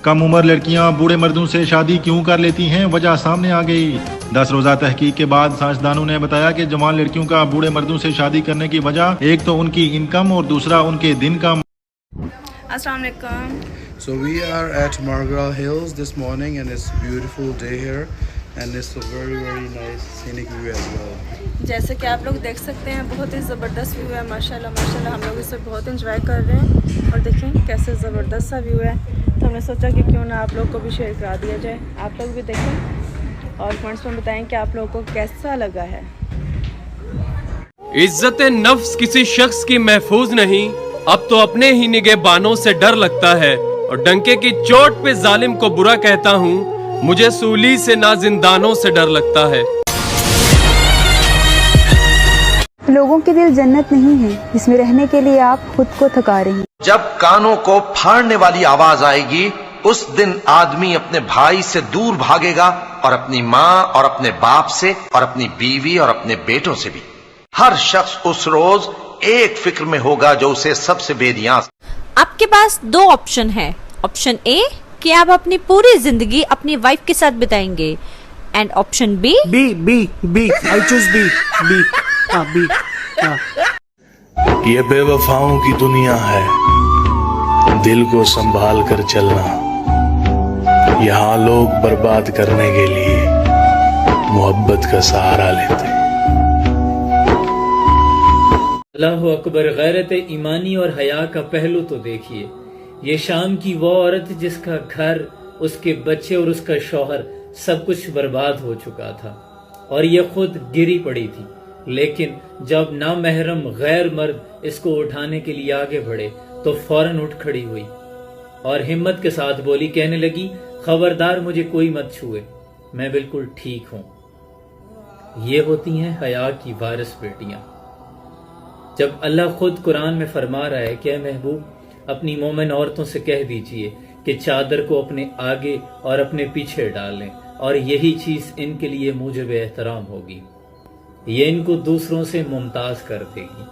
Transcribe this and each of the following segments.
कम उम्र लड़कियां बूढ़े मर्दों से शादी क्यों कर लेती हैं, वजह सामने आ गई। 10 रोजा तहकीक के बाद साइंसदानों ने बताया कि जवान लड़कियों का बूढ़े मर्दों से शादी करने की वजह एक तो उनकी इनकम और दूसरा उनके दिन का। अस्सलाम वालेकुम। So we are at Margaret Hills this morning and it's a beautiful day here and it's a very nice scenic view as well. जैसे कि आप लोग देख सकते हैं बहुत ही ज़बरदस्त व्यू है, माशाल्लाह माशाल्लाह। हम लोग इसे बहुत इंजॉय कर रहे हैं और देखें कैसे ज़बरदस्त सा व्यू है। तो हमने सोचा कि क्यों ना आप लोग को भी शेयर करा दिया जाए। आप लोग भी देखें और कमेंट्स में बताएं कि आप लोगों को कैसा लगा है। इज्जत नफ्स किसी शख्स की महफूज नहीं, अब तो अपने ही निगहबानों से डर लगता है। और डंके की चोट पे जालिम को बुरा कहता हूँ, मुझे सूली से ना जिंदानों से डर लगता है। लोगों के दिल जन्नत नहीं है जिसमें रहने के लिए आप खुद को थका रहे हैं। जब कानों को फाड़ने वाली आवाज आएगी उस दिन आदमी अपने भाई से दूर भागेगा और अपनी माँ और अपने बाप से और अपनी बीवी और अपने बेटों से भी। हर शख्स उस रोज एक फिक्र में होगा जो उसे सबसे बेनियाज। आपके पास दो ऑप्शन है। ऑप्शन ए कि आप अपनी पूरी जिंदगी अपनी वाइफ के साथ बिताएंगे and option B B I choose B B. ये बेवफाओं की दुनिया है, दिल को संभाल कर चलना। यहाँ लोग बर्बाद करने के लिए मोहब्बत का सहारा लेते। अल्लाहु अकबर। गैरत ईमानी और हया का पहलू तो देखिए। ये शाम की वो औरत जिसका घर, उसके बच्चे और उसका शौहर सब कुछ बर्बाद हो चुका था और ये खुद गिरी पड़ी थी, लेकिन जब नामहरम गैर मर्द इसको उठाने के लिए आगे बढ़े तो फौरन उठ खड़ी हुई और हिम्मत के साथ बोली, कहने लगी, खबरदार मुझे कोई मत छुए, मैं बिल्कुल ठीक हूं। ये होती हैं हया की वारिस बेटियां। जब अल्लाह खुद कुरान में फरमा रहा है कि ऐ महबूब अपनी मोमिन औरतों से कह दीजिए कि चादर को अपने आगे और अपने पीछे डाल लें और यही चीज इनके लिए मूजिब एहतराम होगी, ये इनको दूसरों से मुमताज कर देगी।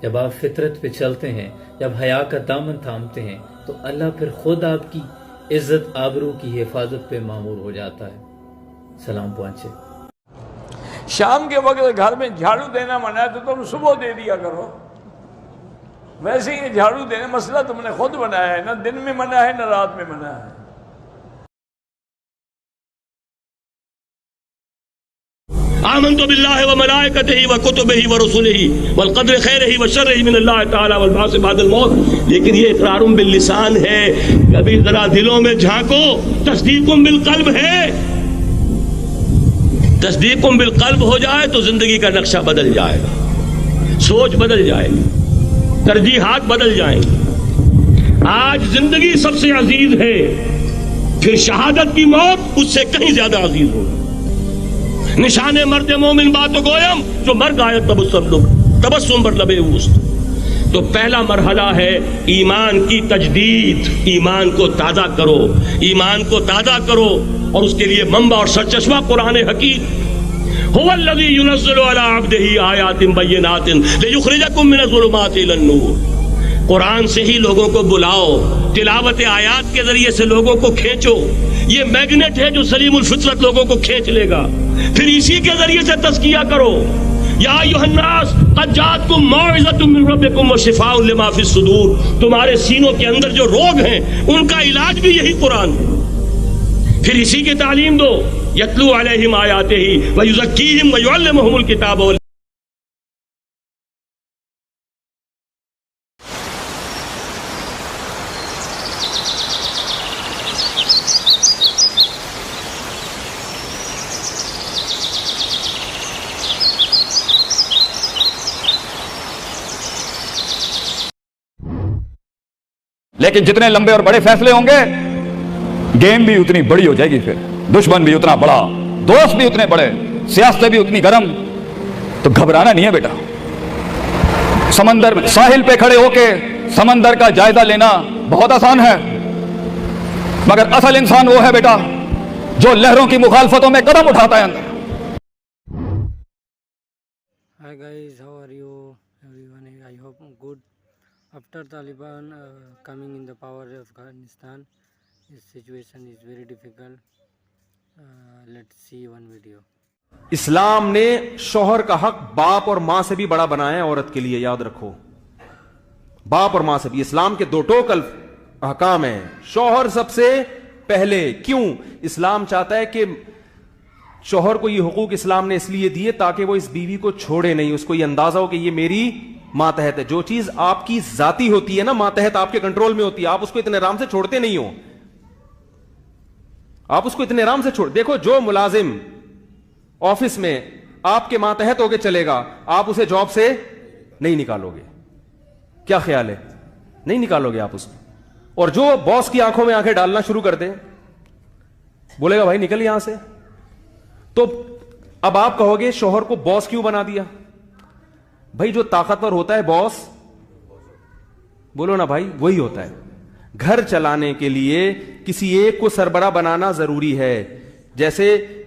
जब आप फितरत पे चलते हैं, जब हया का दामन थामते हैं तो अल्लाह फिर खुद आपकी इज्जत आबरू की हिफाजत पे मामूर हो जाता है। सलाम पहुंचे। शाम के वक्त घर में झाड़ू देना मना है तो तुम सुबह दे दिया करो। वैसे ही झाड़ू देने मसला तुमने खुद बनाया है, ना दिन में मना है ना रात में मना है। आमन्तु बिल्लाहि व मलाइकतिही व कुतुबिही व रुसुलिही वल क़द्रि खैरिही व शर्रिही मिनल्लाहि तआला वल बास बादल मौत। लेकिन ये इक़रारुम बिल लिसान है, कभी जरा दिलों में झांको। तस्दीकुम बिल क़ल्ब है, तस्दीकुम बिल क़ल्ब हो जाए तो जिंदगी का नक्शा बदल जाएगा, सोच बदल जाएगी, तरजीहात बदल जाएंगी। आज जिंदगी सबसे अजीज है, फिर शहादत की मौत उससे कहीं ज्यादा अजीज होगी। निशाने मर्द मोमिन बातो गोयम जो मर गायब तबस्सुम बर लबे उस्त। तो पहला मरहला है ईमान की तजदीद। ईमान को ताज़ा करो, ईमान को ताज़ा करो और उसके लिए मंबा और सरचश्मा कुरान हकीम। हुवल्लज़ी युनज़्ज़िलु अला अब्दिही आयातिन बय्यिनातिन लियुख़रिजकुम मिनज़्ज़ुलुमाति इलन-नूर। कुरान से ही लोगों को बुलाओ, तिलावत आयात के जरिए से लोगों को खींचो। ये मैग्नेट है जो सलीमुल फितरत लोगों को खींच लेगा। फिर इसी के जरिए से तज़किया करो। या अय्युहन्नास क़द जाअतकुम मौइज़तुम मिन रब्बिकुम व शिफ़ाउन लिमा फ़िस सुदूर। तुम्हारे सीनों के अंदर जो रोग हैं उनका इलाज भी यही कुरान है। फिर इसी की तालीम दो। यतलू अलैहिम आयातिही व युज़क्कीहिम व युअल्लिमुहुमुल किताब वल। लेकिन जितने लंबे और बड़े फैसले होंगे, गेम भी उतनी बड़ी हो जाएगी, फिर दुश्मन भी उतना बड़ा, दोस्त भी उतने बड़े, सियासतें भी उतनी गर्म। तो घबराना नहीं है बेटा। समंदर में साहिल पे खड़े होके समंदर का जायजा लेना बहुत आसान है, मगर असल इंसान वो है बेटा जो लहरों की मुखालफतों में कदम उठाता है अंदर। Hi guys, how are you everyone? I hope good. After Taliban coming in the power of Afghanistan, This situation is very difficult. Let's see one video. اسلام نے شوہر کا حق باپ اور ماں سے بھی بڑا بنایا ہے عورت کے لیے, یاد رکھو, باپ اور ماں سے بھی. اسلام کے دو ٹوک احکام ہیں, شوہر سب سے پہلے. کیوں؟ اسلام چاہتا ہے کہ شوہر کو یہ حقوق اسلام نے اس لیے دیے تاکہ وہ اس بیوی کو چھوڑے نہیں, اس کو یہ اندازہ ہو کہ یہ میری ماتحت ہے. جو چیز آپ کی ذاتی ہوتی ہے نا, ماتحت آپ کے کنٹرول میں ہوتی ہے, آپ اس کو اتنے آرام سے چھوڑتے نہیں ہو, آپ اس کو اتنے آرام سے چھوڑ. دیکھو جو ملازم آفس میں آپ کے ماتحت ہو کے چلے گا, آپ اسے جاب سے نہیں نکالو گے. کیا خیال ہے؟ نہیں نکالو گے آپ اس کو. اور جو باس کی آنکھوں میں آنکھیں ڈالنا شروع کر دے, بولے گا بھائی نکل یہاں سے, تو اب آپ کہو گے شوہر کو باس کیوں بنا دیا؟ بھائی جو طاقتور ہوتا ہے باس, بولو نا بھائی, وہی ہوتا ہے. گھر چلانے کے لیے کسی ایک کو سربراہ بنانا ضروری ہے. جیسے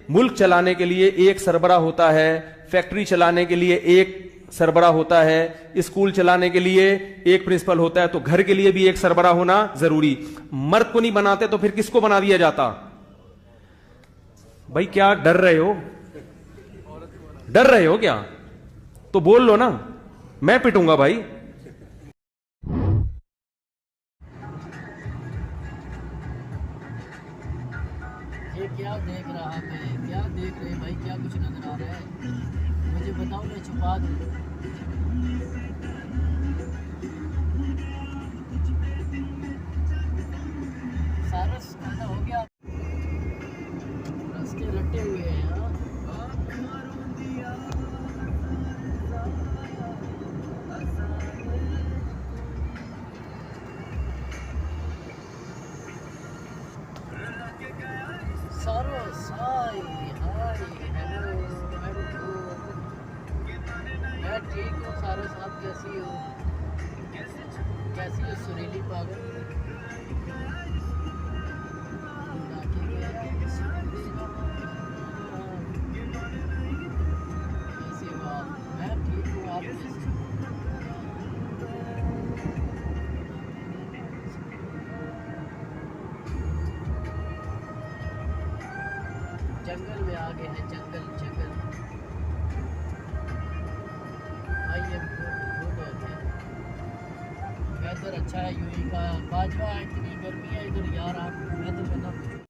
ملک چلانے کے لیے ایک سربراہ ہوتا ہے, فیکٹری چلانے کے لیے ایک سربراہ ہوتا ہے, اسکول چلانے کے لیے ایک پرنسپل ہوتا ہے, تو گھر کے لیے بھی ایک سربراہ ہونا ضروری. مرد کو نہیں بناتے تو پھر کس کو بنا دیا جاتا؟ بھائی کیا ڈر رہے ہو؟ ڈر رہے ہو کیا؟ تو بول لو نا, میں پٹوں گا بھائی. یہ کیا دیکھ رہا ہے؟ کیا دیکھ رہے بھائی؟ کیا کچھ نظر آ رہا ہے؟ مجھے بتاؤ, میں چھپا دوں. سارا کھانا ہو گیا, رستے لٹے ہوئے ہیں. سارو سائی ہائی ہیلو میں ٹھیک ہوں. سارو صاحب کیسی ہو؟ کیسی ہو سریلی پاگل؟ کیسی ہو آپ؟ میں ٹھیک ہوں, آپ کیسی ہو؟ جنگل میں آ گئے ہیں, جنگل جنگل. آئیے گڈ ہے, ویدر اچھا ہے یو ہی کا. باجوہ اتنی گرمی ہے ادھر یار, آپ ویدر میں نہ پوچھو.